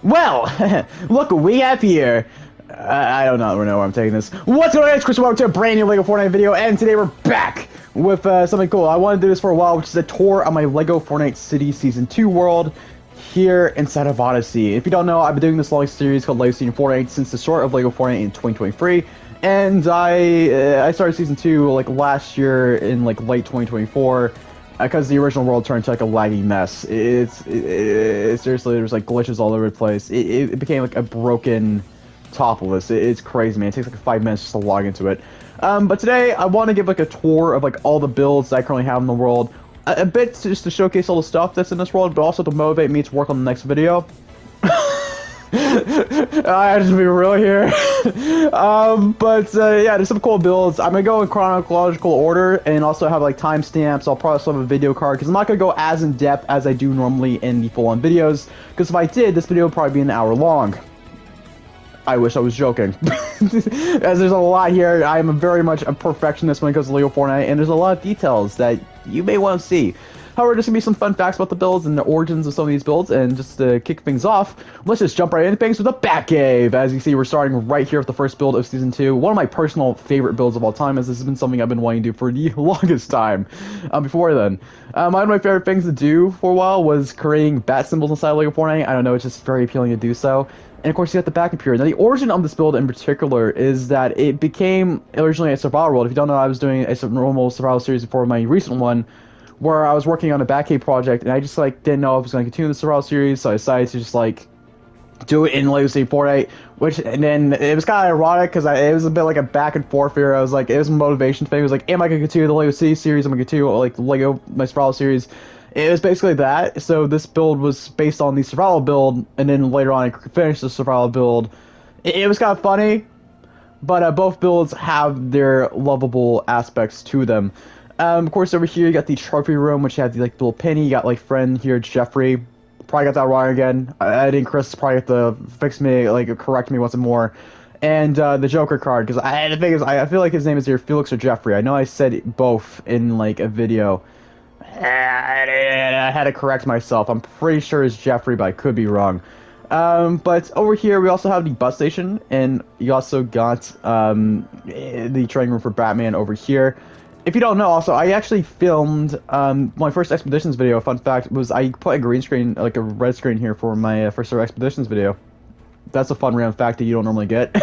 Well, look what we have here. I don't know where I'm taking this. What's going on, guys? Chris, welcome to a brand new Lego Fortnite video, and today we're back with something cool. I wanted to do this for a while, which is a tour of my Lego Fortnite City Season 2 world here inside of Odyssey. If you don't know, I've been doing this long series called Lego Season Fortnite since the start of Lego Fortnite in 2023, and I started Season 2 like last year in like late 2024. Because the original world turned to like a laggy mess. Seriously, there's like glitches all over the place. It became like a broken topless. It's crazy, man. It takes like 5 minutes just to log into it. But today I want to give like a tour of like all the builds that I currently have in the world. A bit just to showcase all the stuff that's in this world, but also to motivate me to work on the next video. I have to be real here. Yeah, there's some cool builds. I'm gonna go in chronological order and also have like timestamps. I'll probably also have a video card because I'm not gonna go as in depth as I do normally in the full-on videos. Because if I did, this video would probably be an hour long. I wish I was joking. As there's a lot here. I am very much a perfectionist when it comes to Lego Fortnite, and there's a lot of details that you may want to see. However, there's going to be some fun facts about the builds and the origins of some of these builds, and just to kick things off, let's just jump right into things with the Batcave. As you see, we're starting right here with the first build of Season 2. One of my personal favorite builds of all time, as this has been something I've been wanting to do for the longest time. Before then, one of my favorite things to do for a while was creating bat symbols inside Lego Fortnite. I don't know, it's just very appealing to do so. And of course, you got the Batcave here. Now, the origin of this build in particular is that it became originally a survival world. If you don't know, I was doing a normal survival series before my recent one, where I was working on a Batcave project, and I just like didn't know if I was going to continue the survival series, so I decided to just like do it in Lego City Fortnite. And then it was kind of ironic because it was a bit like a back and forth here. I was like, it was a motivation thing. It was like, am I going to continue the Lego City series? I'm going to continue like Lego my survival series. It was basically that. So this build was based on the survival build, and then later on I finished the survival build. It was kind of funny, but both builds have their lovable aspects to them. Of course, over here you got the trophy room, which had the like little penny. You got like friend here, Jeffrey. Probably got that wrong again. I think Chris probably have to fix me, like correct me once more. And the Joker card, because the thing is, I feel like his name is either Felix or Jeffrey. I know I said both in like a video. I had to correct myself. I'm pretty sure it's Jeffrey, but I could be wrong. But over here we also have the bus station, and you also got the training room for Batman over here. If you don't know, also, I actually filmed my first Expeditions video. Fun fact was I put a green screen, like a red screen here for my first ever Expeditions video. That's a fun random fact that you don't normally get.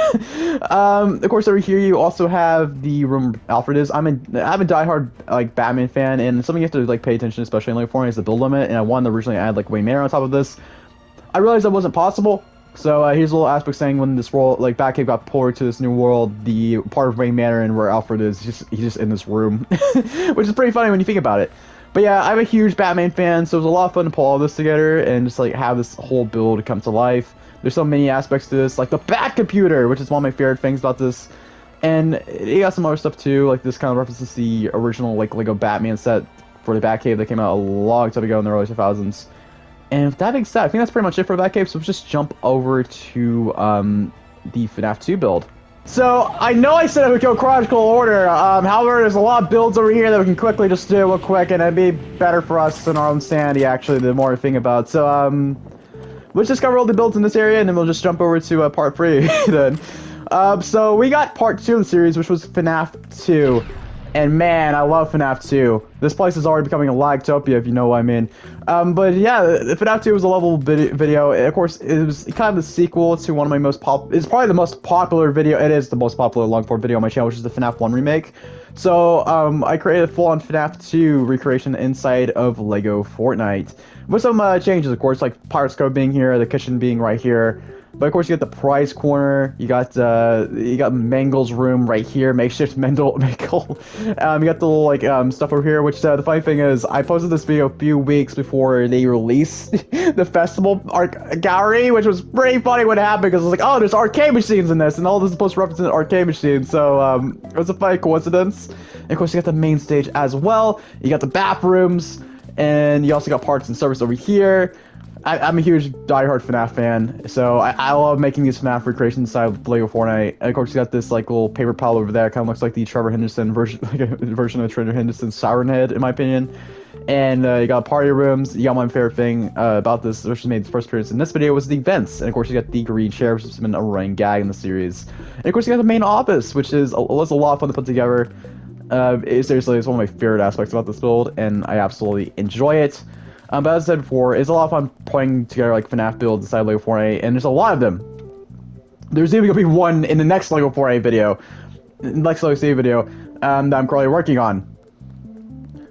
Of course, over here you also have the room Alfred is. I'm a diehard like Batman fan, and something you have to like pay attention, especially in Lego Fortnite, is the build limit. And I wanted to originally add like Wayne Manor on top of this. I realized that wasn't possible. So here's a little aspect saying when this world, like Batcave got ported to this new world, the part of Wayne Manor and where Alfred is, he's just in this room, which is pretty funny when you think about it. But yeah, I'm a huge Batman fan, so it was a lot of fun to pull all this together and just like have this whole build come to life. There's so many aspects to this, like the Bat Computer, which is one of my favorite things about this. And you got some other stuff too, like this kind of references the original like Lego Batman set for the Batcave that came out a long time ago in the early 2000s. And with that being said, I think that's pretty much it for Batcave, so let's just jump over to the Fnaf 2 build. So, I know I said I would go chronological order, however, there's a lot of builds over here that we can quickly just do real quick, and it'd be better for us and our own sanity, actually, the more I think about. So, let's just cover all the builds in this area, and then we'll just jump over to part 3 then. So, we got part 2 of the series, which was Fnaf 2. And man, I love Fnaf 2. This place is already becoming a lagtopia, if you know what I mean. But yeah, Fnaf 2 was a level video. Of course, it was kind of the sequel to one of my most it's probably the most popular video. It is the most popular long-form video on my channel, which is the Fnaf 1 remake. So, I created a full-on Fnaf 2 recreation inside of Lego Fortnite. With some changes, of course, like Pirate's Cove being here, the kitchen being right here. But of course, you got the prize corner. You got Mangle's room right here, makeshift Mangle. You got the little like stuff over here. Which the funny thing is, I posted this video a few weeks before they released the festival gallery, which was pretty funny when it happened because it was like, oh, there's arcade machines in this, and all this is supposed to represent arcade machines. So it was a funny coincidence. And of course, you got the main stage as well. You got the bathrooms, and you also got parts and service over here. I'm a huge diehard Fnaf fan, so I love making these Fnaf recreations inside of Lego Fortnite. And of course, you got this like little paper pal over there. Kind of looks like the Trevor Henderson version, like a version of Trevor Henderson's Siren Head, in my opinion. And you got party rooms. You got my favorite thing about this, which made its first appearance in this video, was the vents. And of course, you got the green chair, which has been a running gag in the series. And of course, you got the main office, which was a lot of fun to put together. Seriously, it's one of my favorite aspects about this build, and I absolutely enjoy it. But as I said before, it's a lot of fun putting together like Fnaf builds inside Lego Fortnite, and there's a lot of them. There's even gonna be one in the next Lego Fortnite video, next Lego City video, that I'm currently working on.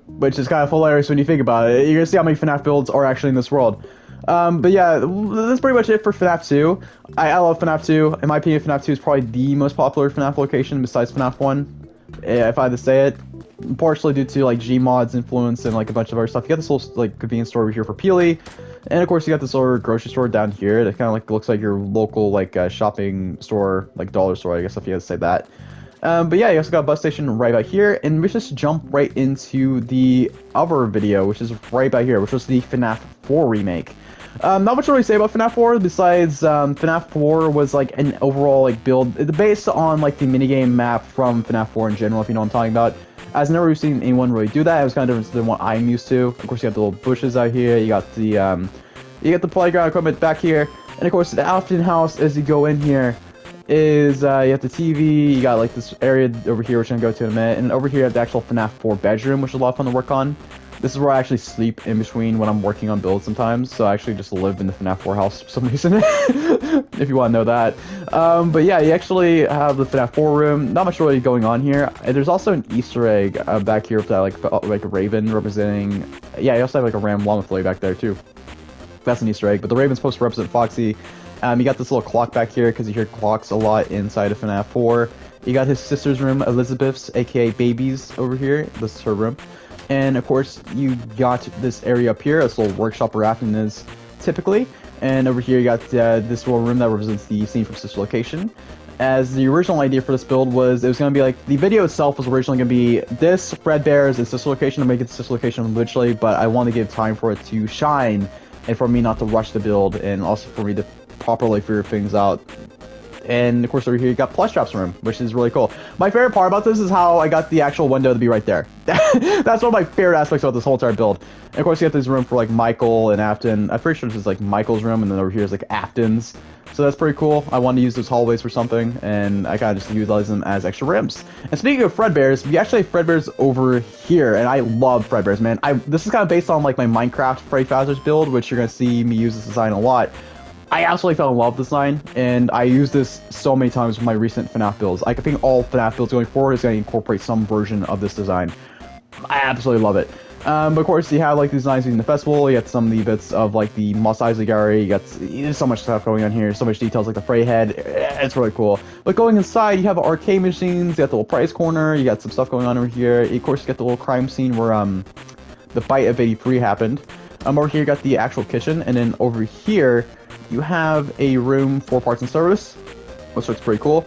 Which is kind of hilarious when you think about it. You're gonna see how many FNAF builds are actually in this world. But yeah, that's pretty much it for FNAF 2. I love FNAF 2. In my opinion, FNAF 2 is probably the most popular FNAF location besides FNAF 1. If I had to say it. Partially due to like Gmod's influence and like a bunch of other stuff. You got this little like convenience store over here for Peely. And of course you got this little grocery store down here that kind of like looks like your local like shopping store, like dollar store, I guess if you had to say that. But yeah, you also got a bus station right back here, and we just jump right into the other video, which is right back here, which was the FNAF 4 remake. Not much to really say about FNAF 4, besides FNAF 4 was like an overall like build, based on like the minigame map from FNAF 4 in general, if you know what I'm talking about. I've never seen anyone really do that. It was kind of different than what I'm used to. Of course, you got the little bushes out here, you got the playground equipment back here, and of course the Afton house as you go in here is you have the TV, you got like this area over here which I'm going to go to in a minute, and over here you have the actual FNAF 4 bedroom, which is a lot of fun to work on. This is where I actually sleep in between when I'm working on builds sometimes, so I actually just live in the FNAF 4 house for some reason, if you want to know that. But yeah, you actually have the FNAF 4 room, not much really going on here. And there's also an Easter egg back here with that like a raven representing, yeah, you also have like a ram llama back there too. That's an Easter egg, but the raven's supposed to represent Foxy. You got this little clock back here, because you hear clocks a lot inside of FNAF 4. You got his sister's room, Elizabeth's, aka Baby's, over here. This is her room. And of course, you got this area up here, this little workshop where Afton is typically. And over here, you got this little room that represents the scene from Sister Location. As the original idea for this build was, it was going to be like, the video itself was originally going to be this, Fredbear's, and Sister Location. I'm going to get Sister Location literally, but I want to give time for it to shine, and for me not to rush the build, and also for me to properly figure things out. And of course over here you got Plush Drop's room, which is really cool. My favorite part about this is how I got the actual window to be right there. That's one of my favorite aspects about this whole entire build. And of course you got this room for like Michael and Afton. I'm pretty sure this is like Michael's room, and then over here is like Afton's. So that's pretty cool. I wanted to use those hallways for something, and I kind of just utilize them as extra rooms. And speaking of Fredbears, we actually have Fredbears over here, and I love Fredbears, man. This is kind of based on like my Minecraft Freddy Fazbear's build, which you're going to see me use this design a lot. I absolutely fell in love with this design, and I use this so many times with my recent FNAF builds. I think all FNAF builds going forward is going to incorporate some version of this design. I absolutely love it. But of course, you have like these designs in the festival. You got some of the bits of like the Moss Eisley gallery. There's so much stuff going on here. So much details like the Freddy head. It's really cool. But going inside, you have arcade machines. You got the little prize corner. You got some stuff going on over here. Of course, you got the little crime scene where the fight of 83 happened. Over here, you got the actual kitchen, and then over here, you have a room for parts and service, which looks pretty cool.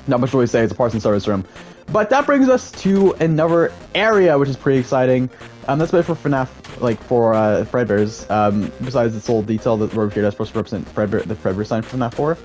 Not much to really say, it's a parts and service room. But that brings us to another area, which is pretty exciting. That's better for FNAF, like for Fredbears. Besides this little detail that over here that's supposed to represent Fredbear, the Fredbear sign for FNAF 4.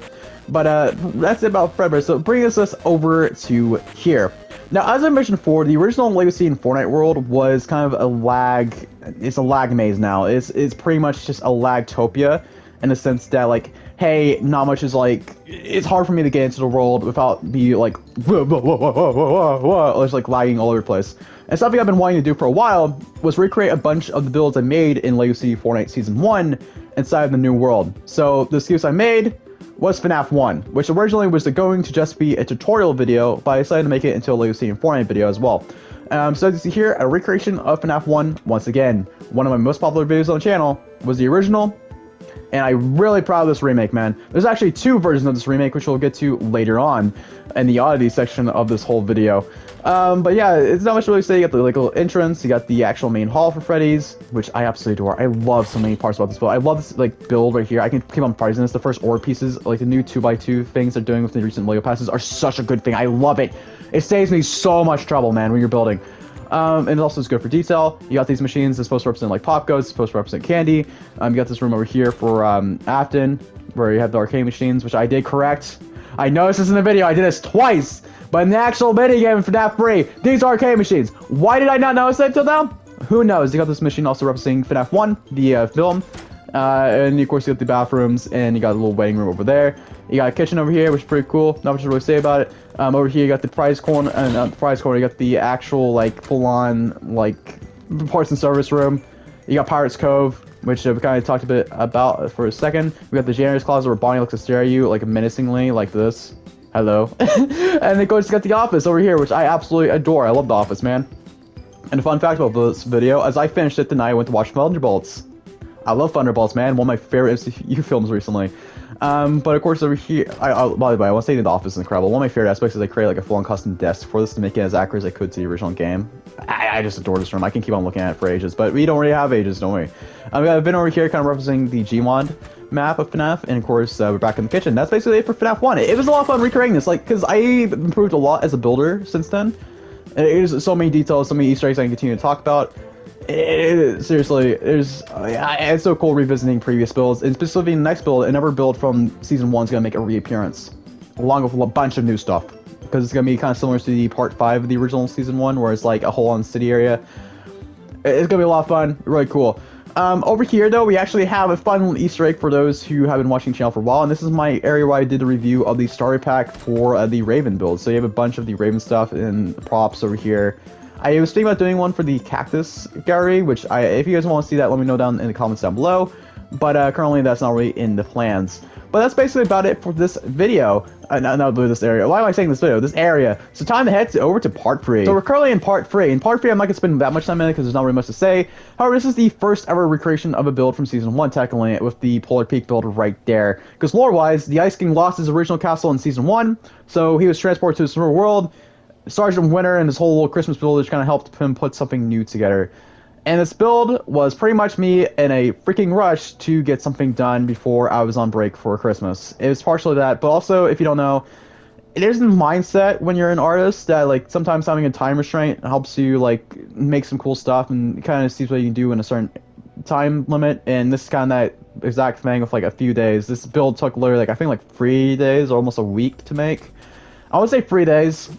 But that's it about Fredbear. So bringing us over to here. Now, as I mentioned before, the original Legacy in Fortnite world was kind of a lag. It's a lag maze now. It's pretty much just a lagtopia, in the sense that like, hey, not much is like. It's hard for me to get into the world without be like, it's like lagging all over the place. And something I've been wanting to do for a while was recreate a bunch of the builds I made in Legacy Fortnite Season 1 inside of the new world. So the excuse I made was FNAF 1, which originally was going to just be a tutorial video, but I decided to make it into a Legacy in Fortnite video as well. So as you see here, a recreation of FNAF 1, once again. One of my most popular videos on the channel was the original, and I'm really proud of this remake, man. There's actually two versions of this remake, which we'll get to later on in the Oddity section of this whole video. But yeah, it's not much to really say. You got the like little entrance, you got the actual main hall for Freddy's, which I absolutely adore. I love so many parts about this build. I love this like build right here. I can keep on praising this. The first orb pieces, like the new 2x2 things they're doing with the recent Lego passes, are such a good thing. I love it. It saves me so much trouble, man, when you're building. And it also is good for detail. You got these machines that's supposed to represent like pop goes, supposed to represent candy. You got this room over here for Afton, where you have the arcade machines, which I did correct. I noticed this in the video. I did this twice. But in the actual minigame for FNAF 3, these are arcade machines. Why did I not notice that until now? who knows? You got this machine also representing Fnaf 1, the film. And of course you got the bathrooms, and you got a little waiting room over there. You got a kitchen over here, which is pretty cool. Not much to really say about it. Over here you got the prize corner, and the prize corner, you got the actual like full-on like parts and service room. You got Pirates Cove, which we kind of talked a bit about for a second. We got the janitor's closet where Bonnie looks to stare at you like menacingly, like this. Hello. And of course you got the office over here, which I absolutely adore. I love the office, man. And a fun fact about this video, as I finished it tonight, I went to watch Thunderbolts. I love Thunderbolts, man. One of my favorite MCU films recently. But of course over here, by the way, I want to say the office is incredible. One of my favorite aspects is they created like a full-on custom desk for this to make it as accurate as I could to the original game. I just adore this room. I can keep on looking at it for ages, but we don't really have ages, don't we? I've been over here kind of representing the Gmod map of FNAF, and of course we're back in the kitchen. That's basically it for FNAF 1. It was a lot of fun recreating this, like, because I improved a lot as a builder since then. There's so many details, so many Easter eggs I can continue to talk about. Seriously, it's so cool revisiting previous builds, and specifically the next build, another build from Season 1 is going to make a reappearance, along with a bunch of new stuff, because it's going to be kind of similar to the Part 5 of the original Season 1, where it's like a whole on city area. It's going to be a lot of fun, really cool. Over here, though, we actually have a fun little Easter egg for those who have been watching the channel for a while, and this is my area where I did the review of the starter pack for the Raven build. So you have a bunch of the Raven stuff and props over here. I was thinking about doing one for the cactus gallery, which if you guys want to see that, let me know down in the comments down below. But currently, that's not really in the plans. But that's basically about it for this video. Not this area. Why am I saying this video? This area. So time to head over to part 3. So we're currently in part 3. In part 3, I'm not going to spend that much time in it because there's not really much to say. However, this is the first ever recreation of a build from Season 1, technically, with the Polar Peak build right there. Because lore-wise, the Ice King lost his original castle in Season 1, so he was transported to this real world. Sergeant Winter and his whole little Christmas village kind of helped him put something new together. And this build was pretty much me in a freaking rush to get something done before I was on break for Christmas. It was partially that, but also, if you don't know, there's a mindset when you're an artist that, like, sometimes having a time restraint helps you, like, make some cool stuff and kind of sees what you can do in a certain time limit. And this is kind of that exact thing with, like, a few days. This build took literally, like, I think, like, 3 days or almost a week to make. I would say 3 days.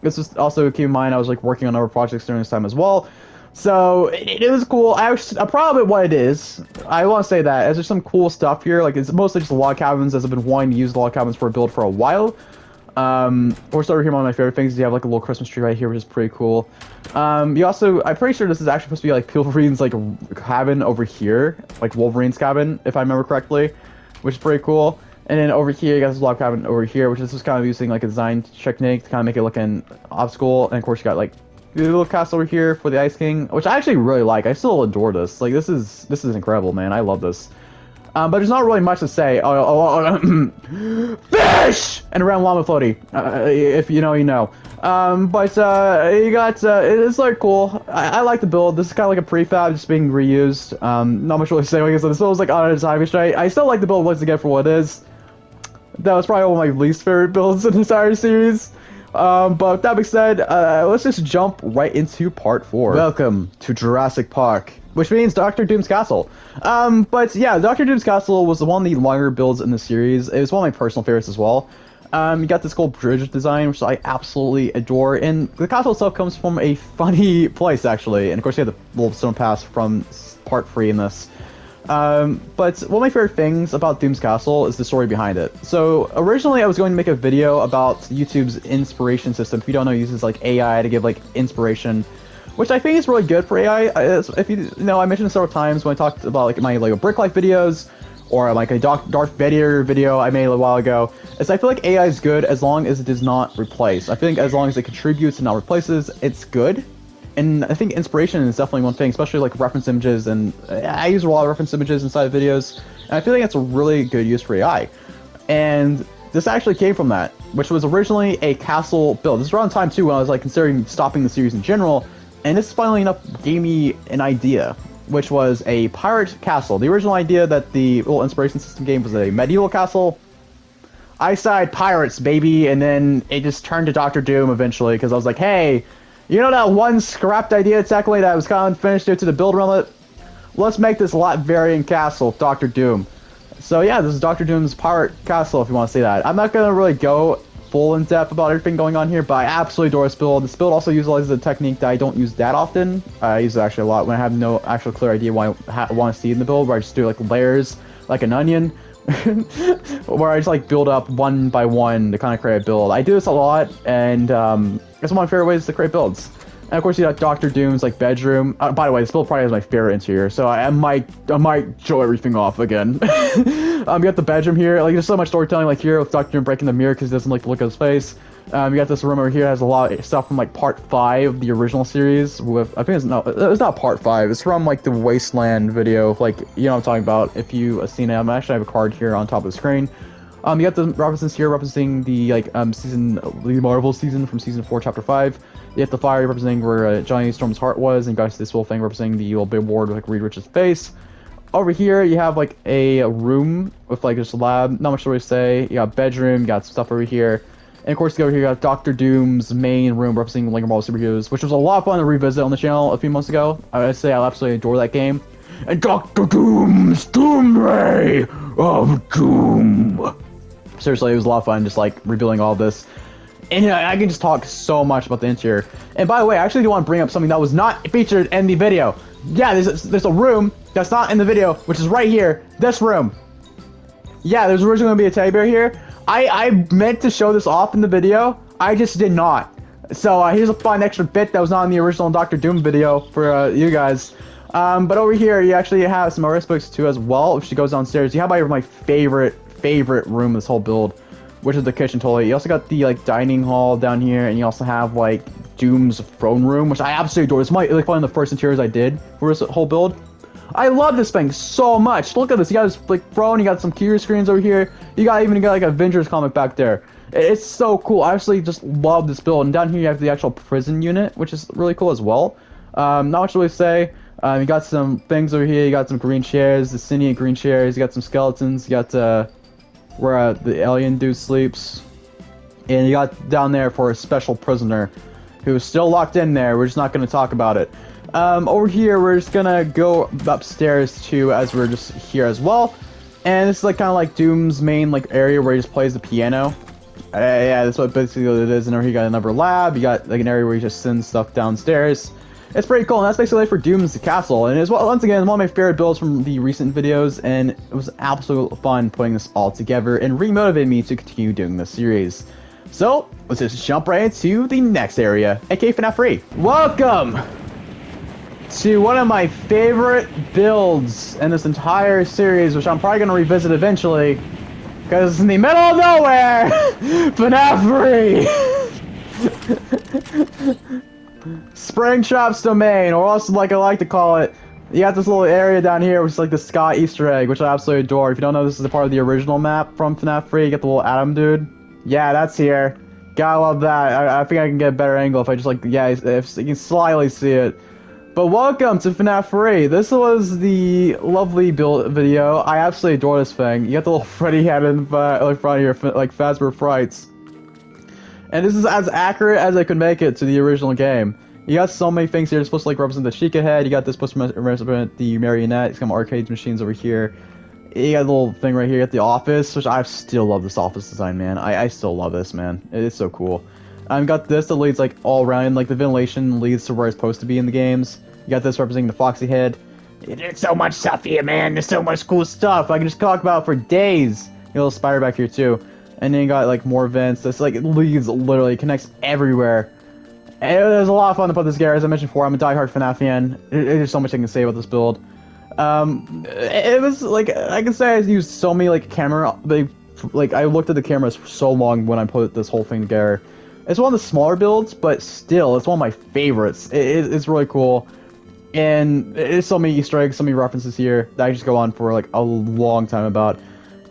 This is also, keep in mind, I was like working on other projects during this time as well, so it was cool. I'm proud of it. What it is, I want to say that as there's some cool stuff here. Like, it's mostly just log cabins, as I've been wanting to use log cabins for a build for a while. Of over here, one of my favorite things is you have like a little Christmas tree right here, which is pretty cool. You also, I'm pretty sure this is actually supposed to be like Wolverine's like cabin over here, like Wolverine's cabin, if I remember correctly, which is pretty cool. And then over here, you got this log cabin over here, which is just kind of using like a design technique to kind of make it look an obstacle. And of course, you got like the little castle over here for the Ice King, which I actually really like. I still adore this. Like, this is incredible, man. I love this. But there's not really much to say. Fish! And around Llama Floaty. If you know, you know. You got, it's like cool. I like the build. This is kind of like a prefab just being reused. Not much really to say. Like I said, this build was like on a time restraint. I still like the build once again for what it is. That was probably one of my least favorite builds in the entire series. But that being said, let's just jump right into part 4. Welcome to Jurassic Park, which means Dr. Doom's Castle. But yeah, Dr. Doom's Castle was one of the longer builds in the series. It was one of my personal favorites as well. You got this cool bridge design, which I absolutely adore, and the castle itself comes from a funny place, actually. And of course, you have the little stone pass from part 3 in this. But one of my favorite things about Doom's Castle is the story behind it. So originally I was going to make a video about YouTube's inspiration system. If you don't know, it uses like AI to give like inspiration, which I think is really good for AI. If you know, I mentioned it several times when I talked about like my Lego Brick Life videos, or like a Darth Vader video I made a while ago. Is I feel like AI is good as long as it does not replace. I think as long as it contributes and not replaces, it's good. And I think inspiration is definitely one thing, especially like reference images, and I use a lot of reference images inside of videos, and I feel like that's a really good use for AI. And this actually came from that, which was originally a castle build. This is around time too when I was like considering stopping the series in general, and this finally enough gave me an idea, which was a pirate castle. The original idea that the little inspiration system game was a medieval castle. I side pirates, baby, and then it just turned to Dr. Doom eventually, because I was like, hey, you know that one scrapped idea technically that was kind of unfinished due to the build around it? Let's make this Latvarian castle Dr. Doom. So yeah, this is Dr. Doom's pirate castle, if you want to see that. I'm not going to really go full in depth about everything going on here, but I absolutely adore this build. This build also utilizes a technique that I don't use that often. I use it actually a lot when I have no actual clear idea what I want to see in the build, where I just do like layers like an onion, where I just like build up one by one to kind of create a build. I do this a lot, and it's one of my favorite ways to create builds. And of course, you got Dr. Doom's like bedroom. By the way, this build probably has my favorite interior, so I might show everything off again. You got the bedroom here. Like, there's so much storytelling like here with Dr. Doom breaking the mirror because he doesn't like the look of his face. You got this room over here that has a lot of stuff from like part 5 of the original series. With I think it's not part 5. It's from like the Wasteland video. Like, you know what I'm talking about. If you have seen it, I actually have a card here on top of the screen. You got the references here representing the like the Marvel season from season 4, chapter 5. You have the fire representing where Johnny Storm's heart was, and you got this little thing representing the little billboard with like Reed Richards' face. Over here, you have like a room with like just a lab. Not much to really say. You got bedroom. You got stuff over here, and of course, over here you got Dr. Doom's main room representing Lego Marvel superheroes, which was a lot of fun to revisit on the channel a few months ago. I would say I absolutely adore that game. And Dr. Doom's Doom Ray of Doom. Seriously, it was a lot of fun just like rebuilding all this. And I can just talk so much about the interior. And by the way, I actually do want to bring up something that was not featured in the video. Yeah, there's a room that's not in the video, which is right here. This room. Yeah, there's originally going to be a teddy bear here. I meant to show this off in the video. I just did not. So here's a fun extra bit that was not in the original Dr. Doom video for you guys. But over here, you actually have some RS books too as well. If she goes downstairs, you have my favorite room in this whole build, which is the kitchen toilet. You also got the like dining hall down here, and you also have like Doom's throne room, which I absolutely adore. This might like one of the first interiors I did for this whole build. I love this thing so much. Look at this. You got this like throne. You got some computer screens over here. You got like a Avengers comic back there. It's so cool. I actually just love this build. And down here you have the actual prison unit, which is really cool as well. Not much to really say. You got some things over here. You got some green chairs, the Cine green chairs. You got some skeletons. You got where the alien dude sleeps, and you got down there for a special prisoner who is still locked in there. We're just not going to talk about it. Over here, we're just gonna go upstairs too, as we're just here as well. And this is like kind of like Doom's main like area where he just plays the piano. Yeah, that's what basically it is. And over here, you got another lab. You got like an area where he just sends stuff downstairs. It's pretty cool, and that's basically for Doom's castle. And it's once again one of my favorite builds from the recent videos, and it was absolute fun putting this all together and remotivated me to continue doing this series. So let's just jump right into the next area, aka Fnaf 3. Welcome to one of my favorite builds in this entire series, which I'm probably gonna revisit eventually, because it's in the middle of nowhere. Fnaf 3. Springtrap's Domain, or also like I like to call it, you got this little area down here which is like the Sky Easter egg, which I absolutely adore. If you don't know, this is a part of the original map from Fnaf 3. You get the little Atom dude. Yeah, that's here. Gotta love that. I think I can get a better angle if I just like, yeah, if you can slyly see it. But welcome to Fnaf 3. This was the lovely build video. I absolutely adore this thing. You got the little Freddy head in front of here, like Fazbear Frights. And this is as accurate as I could make it to the original game. You got so many things here. It's supposed to like represent the Chica head. You got this supposed to represent the marionette. It's got arcade machines over here. You got a little thing right here at the office, which I still love this office design, man. I still love this, man. It's so cool. I've got this that leads like all around, like the ventilation leads to where it's supposed to be in the games. You got this representing the Foxy head. There's so much stuff here, man. There's so much cool stuff. I can just talk about it for days. You got a little spider back here too. And then you got like more vents. This like it leads literally connects everywhere. And it was a lot of fun to put this together. As I mentioned before, I'm a diehard Fnaf fan. There's so much I can say about this build. It was like I can say I used so many like camera. Like I looked at the cameras for so long when I put this whole thing together. It's one of the smaller builds, but still, it's one of my favorites. It's really cool. And there's so many Easter eggs, so many references here that I just go on for like a long time about.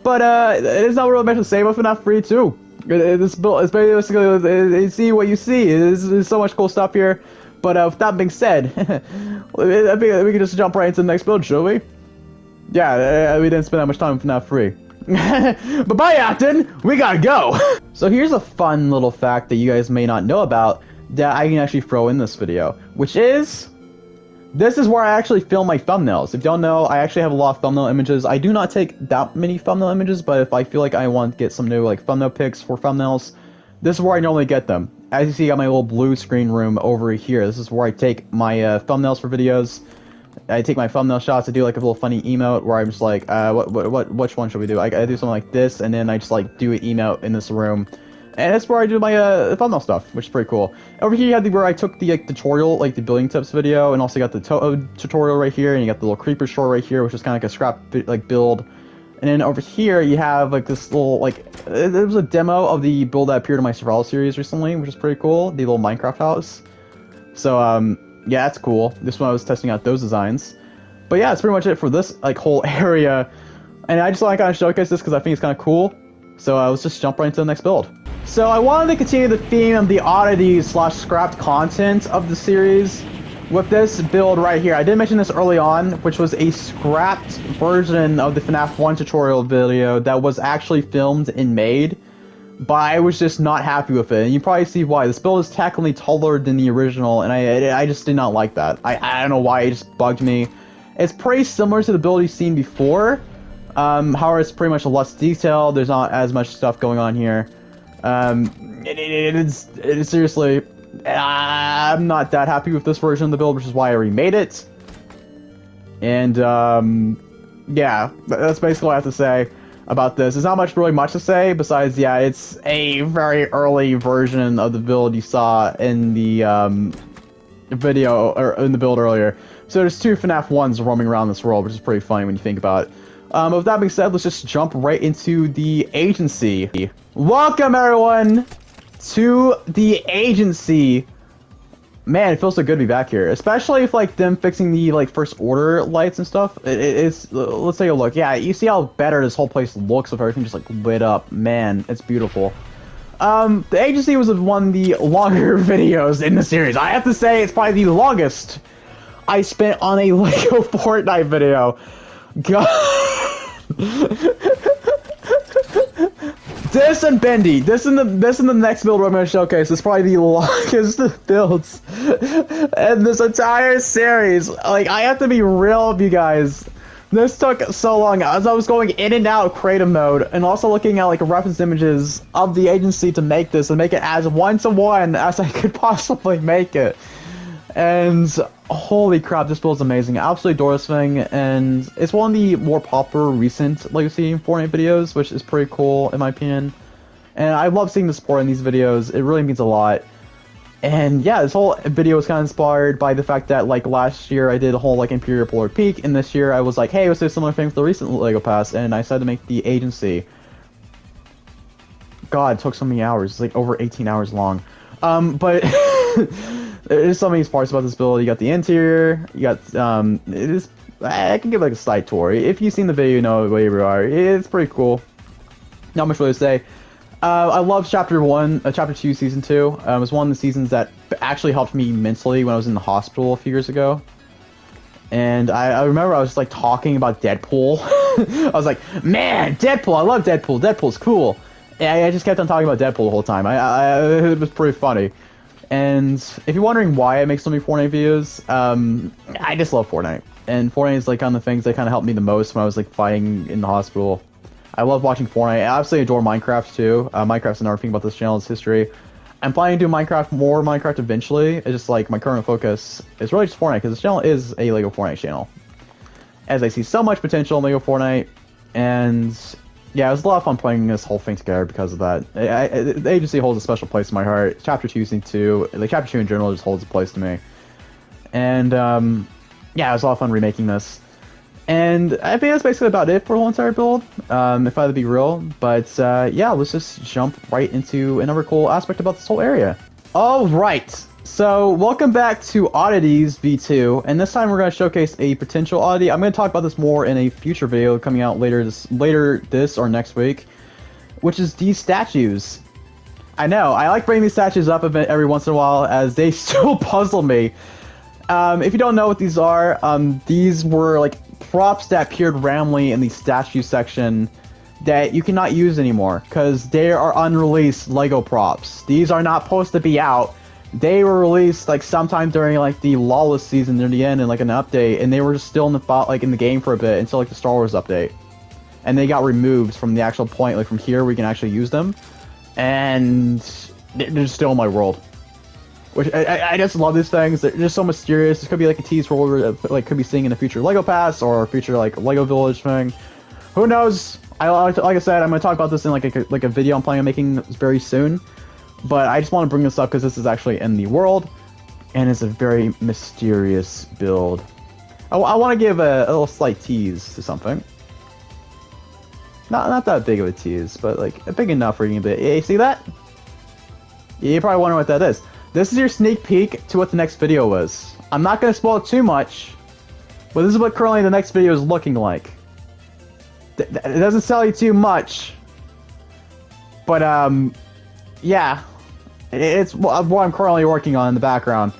But there's not really much to say about Fnaf 3 too. This build is basically you see what you see. There's so much cool stuff here. But with that being said, I think we can just jump right into the next build, shall we? Yeah, we didn't spend that much time with Fnaf 3. But bye, Acton! We gotta go! So here's a fun little fact that you guys may not know about that I can actually throw in this video, which is this is where I actually film my thumbnails. If you don't know, I actually have a lot of thumbnail images. I do not take that many thumbnail images, but if I feel like I want to get some new like thumbnail pics for thumbnails, this is where I normally get them. As you see, I got my little blue screen room over here. This is where I take my thumbnails for videos. I take my thumbnail shots. I do like a little funny emote where I'm just like, which one should we do? I do something like this, and then I just like do an emote in this room. And that's where I do my thumbnail stuff, which is pretty cool. Over here you have where I took the tutorial, like the building tips video, and also got the tutorial right here, and you got the little creeper store right here, which is kind of like a scrap build. And then over here you have like this little there was a demo of the build that appeared in my survival series recently, which is pretty cool. The little Minecraft house. So yeah, that's cool. This one I was testing out those designs. But yeah, that's pretty much it for this like whole area. And I just want to kind of showcase this because I think it's kind of cool. So let's just jump right into the next build. So I wanted to continue the theme of the oddities / scrapped content of the series with this build right here. I did mention this early on, which was a scrapped version of the Fnaf 1 tutorial video that was actually filmed and made, but I was just not happy with it. And you probably see why. This build is technically taller than the original, and I just did not like that. I don't know why, it just bugged me. It's pretty similar to the build you've seen before. However, it's pretty much less detailed. There's not as much stuff going on here. It is seriously, I'm not that happy with this version of the build, which is why I remade it. And yeah, that's basically what I have to say about this. There's not really much to say besides, yeah, it's a very early version of the build you saw in the video or in the build earlier. So there's two FNAF 1s roaming around this world, which is pretty funny when you think about it. With that being said, let's just jump right into the agency. Welcome everyone to the agency. Man, it feels so good to be back here, especially if like them fixing the like first order lights and stuff. It's let's take a look. Yeah, you see how better this whole place looks with everything just like lit up. Man, it's beautiful. The agency was one of the longer videos in the series. I have to say it's probably the longest I spent on a Lego Fortnite video. God. This and Bendy. This and the next build I'm gonna showcase is probably the longest builds in this entire series. Like, I have to be real with you guys. This took so long as I was going in and out of creative mode, and also looking at like reference images of the agency to make this and make it as one-to-one as I could possibly make it. And holy crap, this build's amazing. I absolutely adore this thing, and it's one of the more popular recent Legacy Fortnite videos, which is pretty cool in my opinion. And I love seeing the support in these videos. It really means a lot. And yeah, this whole video was kind of inspired by the fact that like last year I did a whole like Imperial Polar Peak, and this year I was like, hey, let's do a similar thing with the recent Lego Pass, and I decided to make the agency. God, it took so many hours. It's like over 18 hours long. But there's so many parts about this build. You got the interior, you got I can give like a side tour. If you've seen the video, you know where you are. It's pretty cool. Not much really to say. I love Chapter 2, Season 2. It was one of the seasons that actually helped me immensely when I was in the hospital a few years ago. And I remember I was just like talking about Deadpool. I was like, man, Deadpool, I love Deadpool. Deadpool's cool. And I just kept on talking about Deadpool the whole time. It was pretty funny. And if you're wondering why I make so many Fortnite videos, I just love Fortnite. And Fortnite is like one of the things that kind of helped me the most when I was like fighting in the hospital. I love watching Fortnite. I absolutely adore Minecraft too. Minecraft's another thing about this channel's history. I'm planning to do more Minecraft eventually. It's just like my current focus is really just Fortnite, because this channel is a Lego Fortnite channel. As I see so much potential in Lego Fortnite, and yeah, it was a lot of fun playing this whole thing together because of that. The agency holds a special place in my heart. Chapter 2, Season 2, like Chapter 2 in general just holds a place to me. And yeah, it was a lot of fun remaking this. And I think that's basically about it for the whole entire build, if I had to be real. But yeah, let's just jump right into another cool aspect about this whole area. Alright, so welcome back to Oddities V2, and this time we're going to showcase a potential oddity. I'm going to talk about this more in a future video coming out later this or next week, which is these statues. I know, I like bringing these statues up a bit every once in a while, as they still puzzle me. If you don't know what these are, these were like props that appeared randomly in the statue section that you cannot use anymore because they are unreleased Lego props. These are not supposed to be out. They were released like sometime during like the Lawless season near the end and like an update, and they were just still in the game for a bit until like the Star Wars update, and they got removed from the actual point like from here we can actually use them. And they're still in my world. Which I just love these things. They're just so mysterious. This could be like a tease for what we're like could be seeing in a future Lego Pass or a future like Lego Village thing. Who knows? Like I said, I'm gonna talk about this in like a video I'm planning on making very soon. But I just want to bring this up because this is actually in the world, and it's a very mysterious build. I want to give a little slight tease to something. Not that big of a tease, but like big enough for you to be. Hey, see that? You probably wonder what that is. This is your sneak peek to what the next video was. I'm not going to spoil too much, but this is what currently the next video is looking like. It doesn't tell you too much, but yeah, it's what I'm currently working on in the background.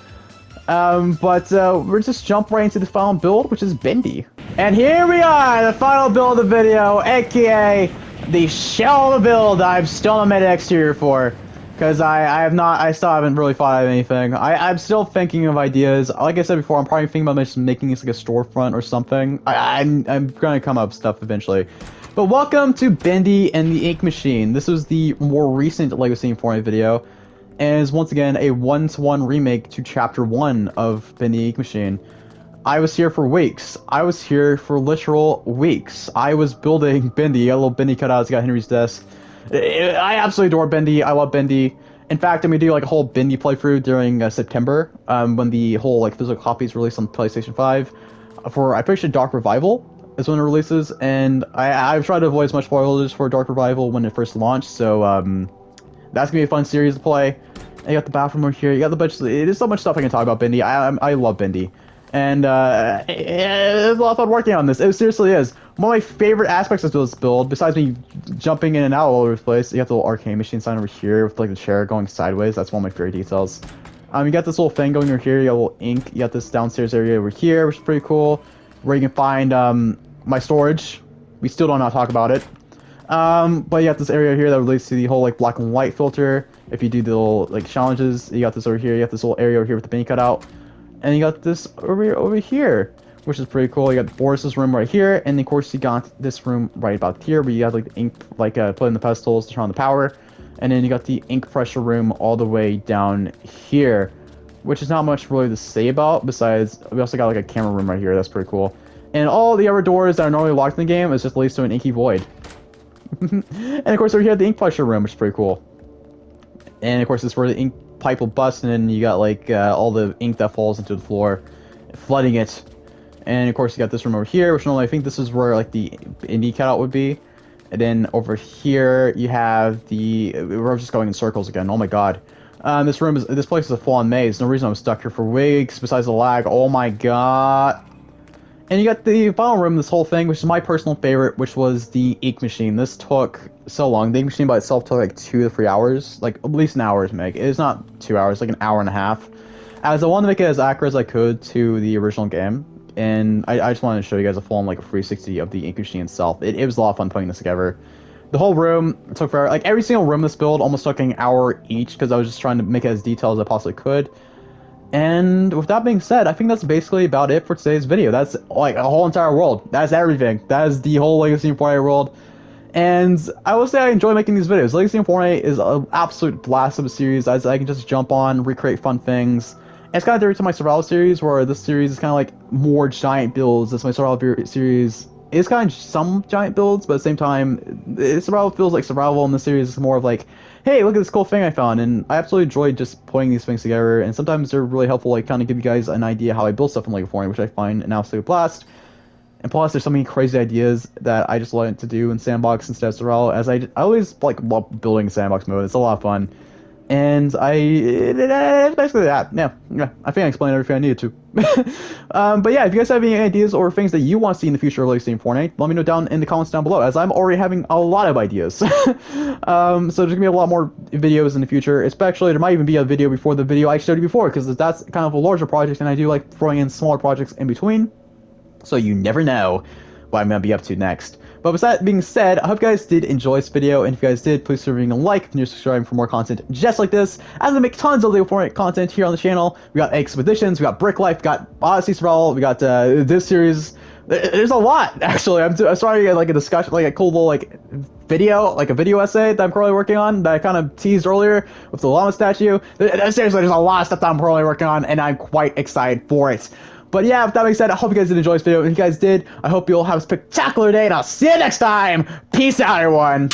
We'll just jump right into the final build, which is Bendy. And here we are, the final build of the video, aka the shell of the build I've still not made an exterior for. Because I still haven't really thought of anything. I'm still thinking of ideas. Like I said before, I'm probably thinking about just making this like a storefront or something. I'm gonna come up with stuff eventually. But welcome to Bendy and the Ink Machine. This was the more recent Lego Fortnite video, and is once again a 1-to-1 remake to Chapter 1 of Bendy Ink Machine. I was here for weeks. I was here for literal weeks. I was building Bendy. A little Bendy cutouts. Got Henry's desk. I absolutely adore Bendy. I love Bendy. In fact, I'm gonna do like a whole Bendy playthrough during September, when the whole like physical copy is released on PlayStation 5. For I'm pretty sure Dark Revival is when it releases, and I've tried to avoid as much spoilers for Dark Revival when it first launched. So that's gonna be a fun series to play. And you got the bathroom over here. You got the bunch. There's so much stuff I can talk about Bendy. I love Bendy. And it's a lot of fun working on this. It seriously is. One of my favorite aspects of this build, besides me jumping in and out all over the place, you got the little arcade machine sign over here with like the chair going sideways. That's one of my favorite details. You got this little thing going over here. You got a little ink. You got this downstairs area over here, which is pretty cool, where you can find my storage. We still don't know how to talk about it. But you got this area here that relates to the whole like black and white filter. If you do the little like challenges, you got this over here. You got this little area over here with the Bendy cutout. And you got this over here, which is pretty cool. You got Boris's room right here, and of course you got this room right about here, where you have like the ink, like put in the pedestals to turn on the power, and then you got the ink pressure room all the way down here, which is not much really to say about. Besides, we also got like a camera room right here. That's pretty cool. And all the other doors that are normally locked in the game is just leads to an inky void. And of course over here the ink pressure room, which is pretty cool. And of course this is where the ink pipe will bust, and then you got like all the ink that falls into the floor, flooding it. And of course you got this room over here, which normally I think this is where like the indie cutout would be. And then over here you have the, we're just going in circles again. Oh my god. This place is a full-on maze. No reason I was stuck here for weeks besides the lag. Oh my god. And you got the final room, this whole thing, which is my personal favorite, which was the ink machine. This took so long. The ink machine by itself took like 2 to 3 hours, like at least an hour to make. It's not 2 hours, like an hour and a half. As I wanted to make it as accurate as I could to the original game, and I just wanted to show you guys a full-on like a 360 of the ink machine itself. It was a lot of fun putting this together. The whole room took forever. Like every single room in this build almost took an hour each, because I was just trying to make it as detailed as I possibly could. And with that being said, I think that's basically about it for today's video. That's like a whole entire world. That's everything. That is the whole Lego Fortnite world. And I will say I enjoy making these videos. Lego Fortnite is an absolute blast of a series, as I can just jump on, recreate fun things. And it's kind of different to my survival series, where this series is kind of like more giant builds. This my survival series is kind of some giant builds, but at the same time, survival feels like survival, and the series is more of like, hey, look at this cool thing I found. And I absolutely enjoy just putting these things together, and sometimes they're really helpful, like kind of give you guys an idea how I build stuff in Lego Fortnite, which I find an absolute blast. And plus, there's so many crazy ideas that I just like to do in Sandbox instead of survival, as I always like love building Sandbox mode. It's a lot of fun. And it's basically that. Yeah, I think I explained everything I needed to. But yeah, if you guys have any ideas or things that you want to see in the future of Lego Fortnite, let me know down in the comments down below, as I'm already having a lot of ideas. So there's gonna be a lot more videos in the future. Especially, there might even be a video before the video I showed you before, because that's kind of a larger project, and I do like throwing in smaller projects in between. So you never know what I'm gonna be up to next. But with that being said, I hope you guys did enjoy this video, and if you guys did, please consider leaving a like, continue subscribing for more content just like this, as I make tons of Lego Fortnite content here on the channel. We got Expeditions, we got Brick Life, we got Odyssey Survival, we got this series. There's a lot, actually. I'm sorry, like a discussion, like a cool little like video, like a video essay that I'm currently working on that I kind of teased earlier with the llama statue. Seriously, there's a lot of stuff that I'm currently working on, and I'm quite excited for it. But yeah, with that being said, I hope you guys did enjoy this video. If you guys did, I hope you'll have a spectacular day, and I'll see you next time. Peace out, everyone.